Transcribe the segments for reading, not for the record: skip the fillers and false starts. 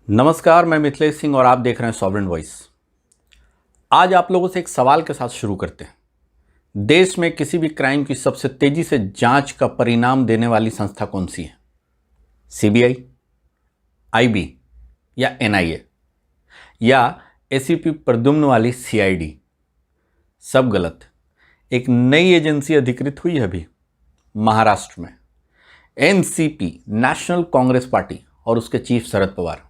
नमस्कार, मैं मिथिलेश सिंह और आप देख रहे हैं सॉवरेन वॉइस। आज आप लोगों से एक सवाल के साथ शुरू करते हैं। देश में किसी भी क्राइम की सबसे तेजी से जांच का परिणाम देने वाली संस्था कौन सी है? सीबीआई, आईबी या एनआईए या एसीपी प्रद्युम्न वाली सीआईडी? सब गलत। एक नई एजेंसी अधिकृत हुई है अभी महाराष्ट्र में, एनसीपी, नेशनल कांग्रेस पार्टी, और उसके चीफ शरद पवार।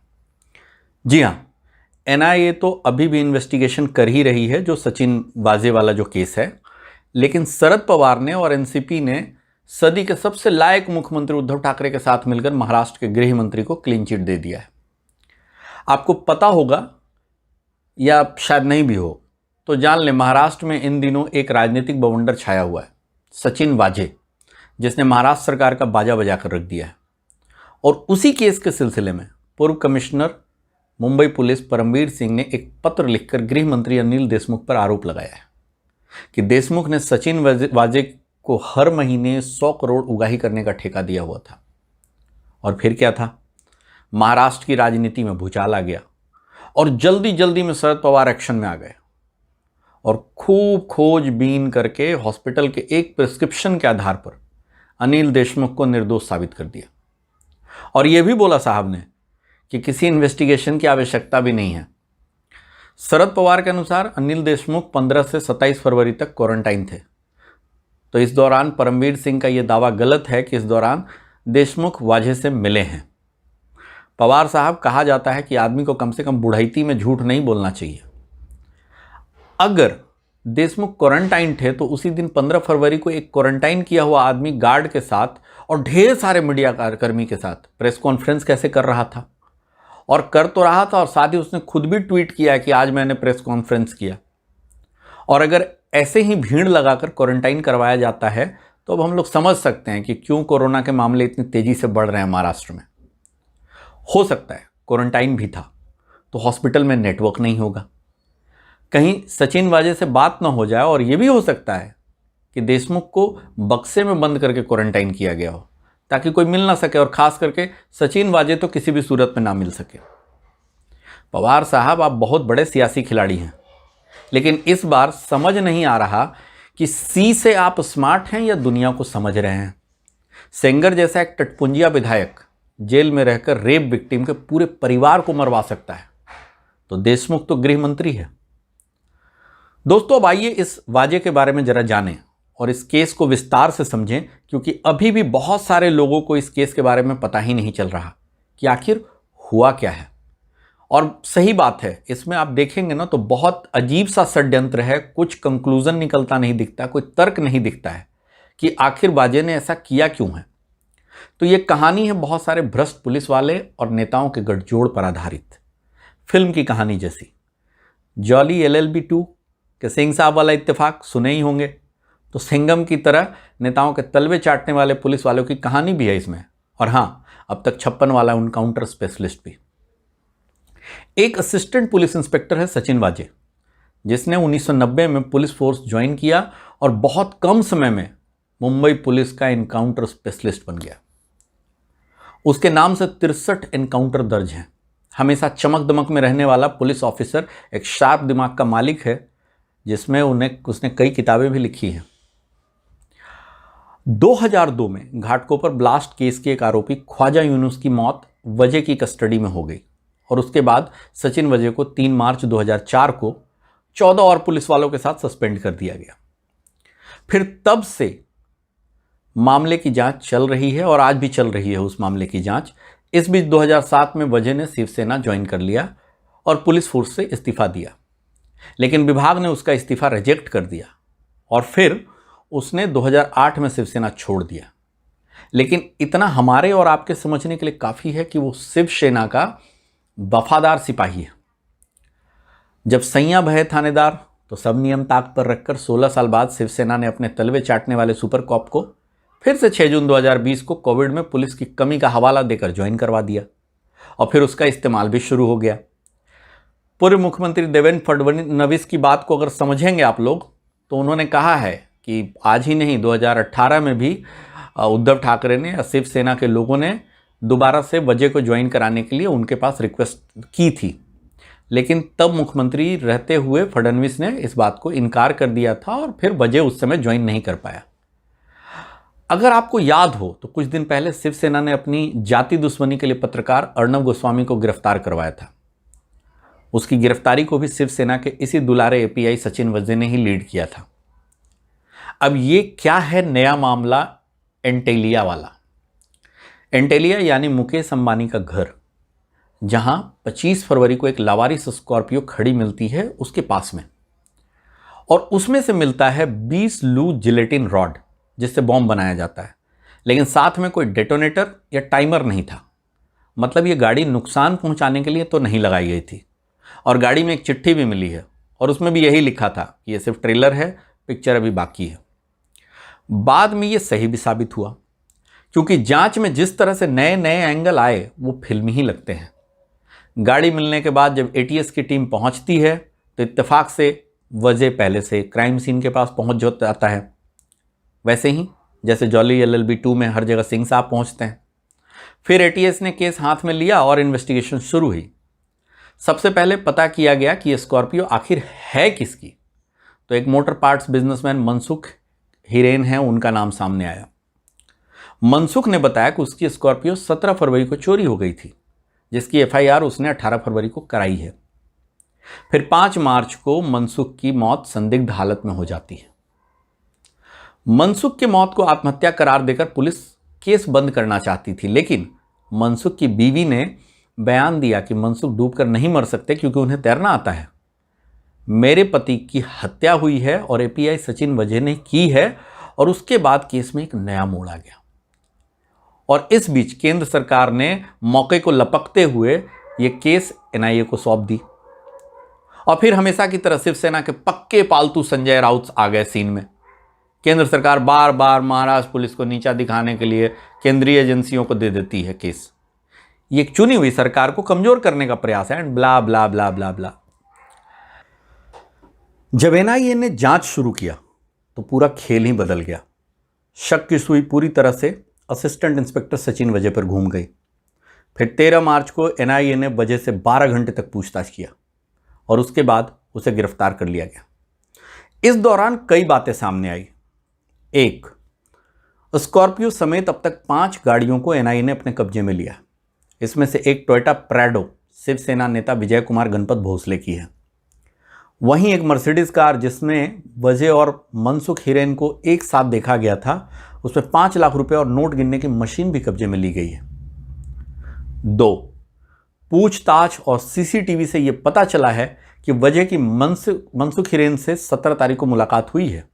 जी हाँ, एनआईए तो अभी भी इन्वेस्टिगेशन कर ही रही है, जो सचिन वाजे वाला जो केस है, लेकिन शरद पवार ने और एनसीपी ने सदी के सबसे लायक मुख्यमंत्री उद्धव ठाकरे के साथ मिलकर महाराष्ट्र के गृह मंत्री को क्लीन चिट दे दिया है। आपको पता होगा या शायद नहीं भी हो तो जान लें, महाराष्ट्र में इन दिनों एक राजनीतिक बवंडर छाया हुआ है, सचिन वाजे, जिसने महाराष्ट्र सरकार का बाजा बजा कर रख दिया है। और उसी केस के सिलसिले में पूर्व कमिश्नर मुंबई पुलिस परमवीर सिंह ने एक पत्र लिखकर गृह मंत्री अनिल देशमुख पर आरोप लगाया है कि देशमुख ने सचिन वाजे को हर महीने 100 करोड़ उगाही करने का ठेका दिया हुआ था। और फिर क्या था? महाराष्ट्र की राजनीति में भूचाल आ गया और जल्दी जल्दी में शरद पवार एक्शन में आ गए और खूब खोजबीन करके हॉस्पिटल के एक प्रिस्क्रिप्शन के आधार पर अनिल देशमुख को निर्दोष साबित कर दिया। और यह भी बोला साहब ने कि किसी इन्वेस्टिगेशन की आवश्यकता भी नहीं है। शरद पवार के अनुसार अनिल देशमुख 15 से 27 फरवरी तक क्वारंटाइन थे। तो इस दौरान परमवीर सिंह का यह दावा गलत है कि इस दौरान देशमुख वाजे से मिले हैं। पवार साहब, कहा जाता है कि आदमी को कम से कम बुढ़ैती में झूठ नहीं बोलना चाहिए। अगर देशमुख क्वारंटाइन थे तो उसी दिन 15 फरवरी को एक क्वारंटाइन किया हुआ आदमी गार्ड के साथ और ढेर सारे मीडिया कर्मी के साथ प्रेस कॉन्फ्रेंस कैसे कर रहा था? और कर तो रहा था, और साथ ही उसने खुद भी ट्वीट किया कि आज मैंने प्रेस कॉन्फ्रेंस किया। और अगर ऐसे ही भीड़ लगाकर क्वारंटाइन करवाया जाता है तो अब हम लोग समझ सकते हैं कि क्यों कोरोना के मामले इतनी तेजी से बढ़ रहे हैं महाराष्ट्र में। हो सकता है क्वारंटाइन भी था तो हॉस्पिटल में नेटवर्क नहीं होगा, कहीं सचिन वाजे से बात ना हो जाए, और यह भी हो सकता है कि देशमुख को बक्से में बंद करके क्वारंटाइन किया गया हो ताकि कोई मिल ना सके, और खास करके सचिन वाजे तो किसी भी सूरत में ना मिल सके। पवार साहब, आप बहुत बड़े सियासी खिलाड़ी हैं, लेकिन इस बार समझ नहीं आ रहा कि सी से आप स्मार्ट हैं या दुनिया को समझ रहे हैं। सेंगर जैसा एक टटपुंजिया विधायक जेल में रहकर रेप विक्टिम के पूरे परिवार को मरवा सकता है, तो देशमुख तो गृह मंत्री है। दोस्तों, अब आइए इस वाजे के बारे में जरा जानें और इस केस को विस्तार से समझें, क्योंकि अभी भी बहुत सारे लोगों को इस केस के बारे में पता ही नहीं चल रहा कि आखिर हुआ क्या है। और सही बात है, इसमें आप देखेंगे ना तो बहुत अजीब सा षड्यंत्र है। कुछ कंक्लूजन निकलता नहीं दिखता, कोई तर्क नहीं दिखता है कि आखिर वाजे ने ऐसा किया क्यों है। तो ये कहानी है बहुत सारे भ्रष्ट पुलिस वाले और नेताओं के गठजोड़ पर आधारित, फिल्म की कहानी जैसी। जॉली LLB 2 के सिंह साहब वाला इत्तेफाक सुने ही होंगे, तो सिंघम की तरह नेताओं के तलवे चाटने वाले पुलिस वालों की कहानी भी है इसमें। और हाँ, अब तक 56 वाला उनकाउंटर स्पेशलिस्ट भी। एक असिस्टेंट पुलिस इंस्पेक्टर है सचिन वाजे, जिसने 1990 में पुलिस फोर्स ज्वाइन किया और बहुत कम समय में मुंबई पुलिस का एनकाउंटर स्पेशलिस्ट बन गया। उसके नाम से 63 एनकाउंटर दर्ज हैं। हमेशा चमक दमक में रहने वाला पुलिस ऑफिसर एक शार्प दिमाग का मालिक है, जिसमें उसने कई किताबें भी लिखी हैं। 2002 में घाटकोपर ब्लास्ट केस के एक आरोपी ख्वाजा यूनुस की मौत वजह की कस्टडी में हो गई, और उसके बाद सचिन वजह को 3 मार्च 2004 को 14 और पुलिस वालों के साथ सस्पेंड कर दिया गया। फिर तब से मामले की जांच चल रही है और आज भी चल रही है उस मामले की जांच। इस बीच 2007 में वजह ने शिवसेना ज्वाइन कर लिया और पुलिस फोर्स से इस्तीफा दिया, लेकिन विभाग ने उसका इस्तीफा रिजेक्ट कर दिया और फिर उसने 2008 में शिवसेना छोड़ दिया। लेकिन इतना हमारे और आपके समझने के लिए काफ़ी है कि वो शिवसेना का वफादार सिपाही है। जब सैया भये थानेदार, तो सब नियम ताक पर रखकर 16 साल बाद शिवसेना ने अपने तलवे चाटने वाले सुपर कॉप को फिर से 6 जून 2020 को कोविड में पुलिस की कमी का हवाला देकर ज्वाइन करवा दिया, और फिर उसका इस्तेमाल भी शुरू हो गया। पूर्व मुख्यमंत्री देवेंद्र फडणवीस की बात को अगर समझेंगे आप लोग, तो उन्होंने कहा है कि आज ही नहीं, 2018 में भी उद्धव ठाकरे ने, शिवसेना के लोगों ने दोबारा से वजह को ज्वाइन कराने के लिए उनके पास रिक्वेस्ट की थी, लेकिन तब मुख्यमंत्री रहते हुए फडणवीस ने इस बात को इनकार कर दिया था और फिर वजह उस समय ज्वाइन नहीं कर पाया। अगर आपको याद हो तो कुछ दिन पहले शिवसेना ने अपनी जाति दुश्मनी के लिए पत्रकार अर्णव गोस्वामी को गिरफ्तार करवाया था। उसकी गिरफ्तारी को भी शिवसेना के इसी दुलारे एपीआई सचिन वजे ने ही लीड किया था। अब ये क्या है नया मामला एंटेलिया वाला? एंटेलिया यानी मुकेश अंबानी का घर, जहां 25 फरवरी को एक लावारिस स्कॉर्पियो खड़ी मिलती है उसके पास में, और उसमें से मिलता है 20 लूज जिलेटिन रॉड जिससे बॉम्ब बनाया जाता है, लेकिन साथ में कोई डेटोनेटर या टाइमर नहीं था। मतलब ये गाड़ी नुकसान पहुंचाने के लिए तो नहीं लगाई गई थी। और गाड़ी में एक चिट्ठी भी मिली है और उसमें भी यही लिखा था कि ये सिर्फ ट्रेलर है, पिक्चर अभी बाकी है। बाद में ये सही भी साबित हुआ, क्योंकि जांच में जिस तरह से नए नए एंगल आए वो फिल्मी ही लगते हैं। गाड़ी मिलने के बाद जब एटीएस की टीम पहुंचती है तो इत्तेफाक से वजह पहले से क्राइम सीन के पास पहुंच जाता है, वैसे ही जैसे जॉली LLB 2 में हर जगह सिंह साहब पहुंचते हैं। फिर एटीएस ने केस हाथ में लिया और इन्वेस्टिगेशन शुरू हुई। सबसे पहले पता किया गया कि ये स्कॉर्पियो आखिर है किसकी। तो एक motor parts businessman Mansukh Hiren है, उनका नाम सामने आया। मनसुख ने बताया कि उसकी स्कॉर्पियो 17 फरवरी को चोरी हो गई थी, जिसकी एफआईआर उसने 18 फरवरी को कराई है। फिर 5 मार्च को मनसुख की मौत संदिग्ध हालत में हो जाती है। मनसुख की मौत को आत्महत्या करार देकर पुलिस केस बंद करना चाहती थी, लेकिन मनसुख की बीवी ने बयान दिया कि मनसुख डूबकर नहीं मर सकते क्योंकि उन्हें तैरना आता है। मेरे पति की हत्या हुई है और एपीआई सचिन वजे ने की है। और उसके बाद केस में एक नया मोड़ आ गया और इस बीच केंद्र सरकार ने मौके को लपकते हुए यह केस एनआईए को सौंप दी। और फिर हमेशा की तरह शिवसेना के पक्के पालतू संजय राउत आ गए सीन में। केंद्र सरकार बार बार महाराष्ट्र पुलिस को नीचा दिखाने के लिए केंद्रीय एजेंसियों को दे देती है केस। ये एक चुनी हुई सरकार को कमजोर करने का प्रयास है, एंड ब्ला ब्ला ब्ला ब्ला ब्ला। जब एनआईए ने जांच शुरू किया तो पूरा खेल ही बदल गया। शक की सुई पूरी तरह से असिस्टेंट इंस्पेक्टर सचिन वजे पर घूम गई। फिर 13 मार्च को एनआईए ने वजे से 12 घंटे तक पूछताछ किया और उसके बाद उसे गिरफ्तार कर लिया गया। इस दौरान कई बातें सामने आई। एक, स्कॉर्पियो समेत अब तक 5 गाड़ियों को एनआईए ने अपने कब्जे में लिया। इसमें से एक टोयोटा प्रैडो शिवसेना नेता विजय कुमार गणपत भोसले की है। वहीं एक मर्सिडीज कार जिसमें वजह और मनसुख हिरेन को एक साथ देखा गया था, उसमें 5 लाख रुपए और नोट गिनने की मशीन भी कब्जे में ली गई है। 2, पूछताछ और सीसीटीवी से यह पता चला है कि वजह की मनसुख हिरेन से 17 तारीख को मुलाकात हुई है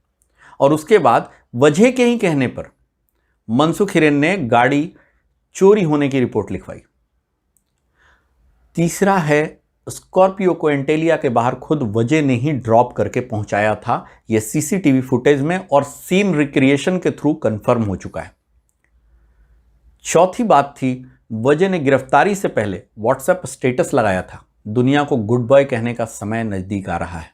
और उसके बाद वजह के ही कहने पर मनसुख हिरेन ने गाड़ी चोरी होने की रिपोर्ट लिखवाई। तीसरा है, स्कॉर्पियो को एंटेलिया के बाहर खुद वजह ने ही ड्रॉप करके पहुंचाया था। यह सीसीटीवी फुटेज में और सीन रिक्रिएशन के थ्रू कंफर्म हो चुका है। चौथी बात थी, वजह ने गिरफ्तारी से पहले व्हाट्सएप स्टेटस लगाया था, दुनिया को गुड बाय कहने का समय नजदीक आ रहा है।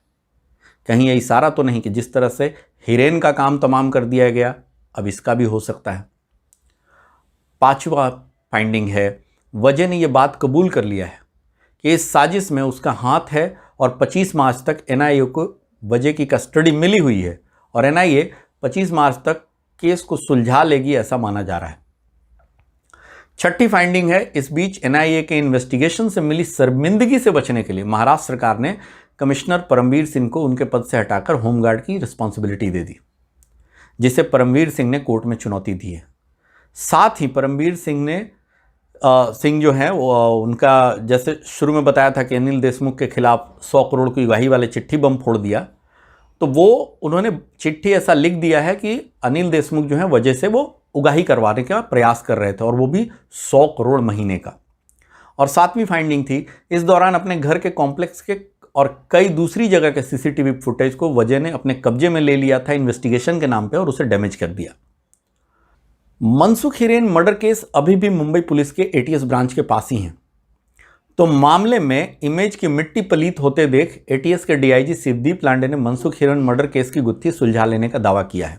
कहीं यह इशारा तो नहीं कि जिस तरह से हिरेन का काम तमाम कर दिया गया, अब इसका भी हो सकता है। 5वां फाइंडिंग है, वजह ने यह बात कबूल कर लिया है कि इस साजिश में उसका हाथ है और 25 मार्च तक एनआईए को वजह की कस्टडी मिली हुई है और एनआईए 25 मार्च तक केस को सुलझा लेगी, ऐसा माना जा रहा है। 6ठी फाइंडिंग है, इस बीच एनआईए के इन्वेस्टिगेशन से मिली शर्मिंदगी से बचने के लिए महाराष्ट्र सरकार ने कमिश्नर परमवीर सिंह को उनके पद से हटाकर होमगार्ड की रिस्पॉन्सिबिलिटी दे दी, जिसे परमवीर सिंह ने कोर्ट में चुनौती दी है। साथ ही परमवीर सिंह जो है वो उनका, जैसे शुरू में बताया था कि अनिल देशमुख के खिलाफ 100 करोड़ की उगाही वाले चिट्ठी बम फोड़ दिया, तो वो उन्होंने चिट्ठी ऐसा लिख दिया है कि अनिल देशमुख जो है वजह से वो उगाही करवाने का प्रयास कर रहे थे, और वो भी 100 करोड़ महीने का। और 7वीं फाइंडिंग थी, इस दौरान अपने घर के कॉम्प्लेक्स के और कई दूसरी जगह के सीसीटीवी फुटेज को वजह ने अपने कब्जे में ले लिया था इन्वेस्टिगेशन के नाम पे और उसे डैमेज कर दिया। मनसुख हिरेन मर्डर केस अभी भी मुंबई पुलिस के एटीएस ब्रांच के पास ही हैं। तो मामले में इमेज की मिट्टी पलीत होते देख एटीएस के डीआईजी शिवदीप लांडे ने मनसुख हिरेन मर्डर केस की गुत्थी सुलझा लेने का दावा किया है।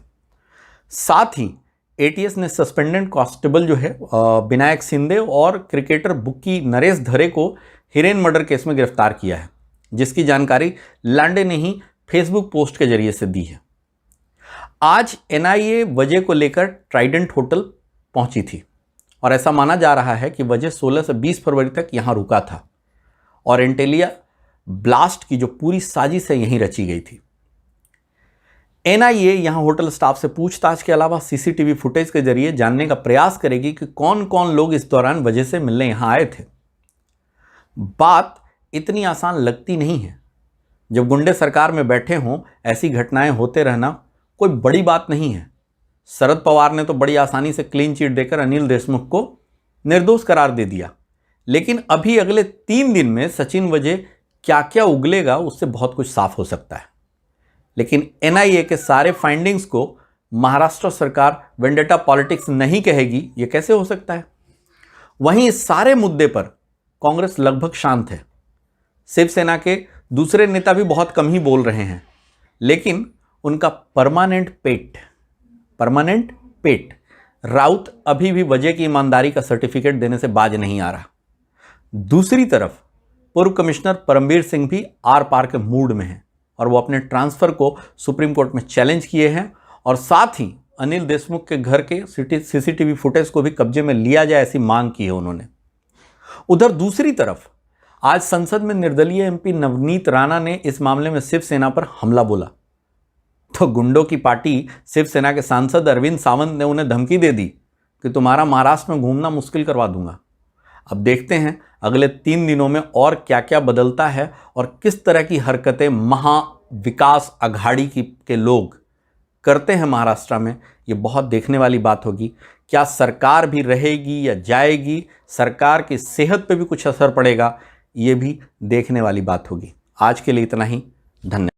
साथ ही एटीएस ने सस्पेंडेड कांस्टेबल जो है विनायक शिंदे और क्रिकेटर बुक्की नरेश धरे को हिरेन मर्डर केस में गिरफ्तार किया है, जिसकी जानकारी लांडे ने ही फेसबुक पोस्ट के जरिए से दी है। आज एनआईए वजह को लेकर ट्राइडेंट होटल पहुंची थी और ऐसा माना जा रहा है कि वजह 16 से 20 फरवरी तक यहां रुका था और एंटेलिया ब्लास्ट की जो पूरी साजिश है यहीं रची गई थी। एनआईए यहां होटल स्टाफ से पूछताछ के अलावा सीसीटीवी फुटेज के जरिए जानने का प्रयास करेगी कि कौन कौन लोग इस दौरान वजह से मिलने यहां आए थे। बात इतनी आसान लगती नहीं है। जब गुंडे सरकार में बैठे हों, ऐसी घटनाएं होते रहना कोई बड़ी बात नहीं है। शरद पवार ने तो बड़ी आसानी से क्लीन चिट देकर अनिल देशमुख को निर्दोष करार दे दिया, लेकिन अभी अगले 3 दिन में सचिन वजह क्या क्या उगलेगा उससे बहुत कुछ साफ हो सकता है। लेकिन एनआईए के सारे फाइंडिंग्स को महाराष्ट्र सरकार वेंडेटा पॉलिटिक्स नहीं कहेगी, यह कैसे हो सकता है? वहीं इस सारे मुद्दे पर कांग्रेस लगभग शांत है। शिवसेना के दूसरे नेता भी बहुत कम ही बोल रहे हैं, लेकिन उनका परमानेंट पेट राउत अभी भी वजह की ईमानदारी का सर्टिफिकेट देने से बाज नहीं आ रहा। दूसरी तरफ पूर्व कमिश्नर परमबीर सिंह भी आर पार के मूड में हैं और वो अपने ट्रांसफर को सुप्रीम कोर्ट में चैलेंज किए हैं और साथ ही अनिल देशमुख के घर के सीसीटीवी फुटेज को भी कब्जे में लिया जाए, ऐसी मांग की है उन्होंने। उधर दूसरी तरफ आज संसद में निर्दलीय एमपी नवनीत राणा ने इस मामले में शिवसेना पर हमला बोला, तो गुंडों की पार्टी शिवसेना के सांसद अरविंद सावंत ने उन्हें धमकी दे दी कि तुम्हारा महाराष्ट्र में घूमना मुश्किल करवा दूंगा। अब देखते हैं अगले 3 दिनों में और क्या क्या बदलता है और किस तरह की हरकतें महाविकास अघाड़ी के लोग करते हैं महाराष्ट्र में। ये बहुत देखने वाली बात होगी। क्या सरकार भी रहेगी या जाएगी? सरकार की सेहत पे भी कुछ असर पड़ेगा? ये भी देखने वाली बात होगी। आज के लिए इतना ही। धन्यवाद।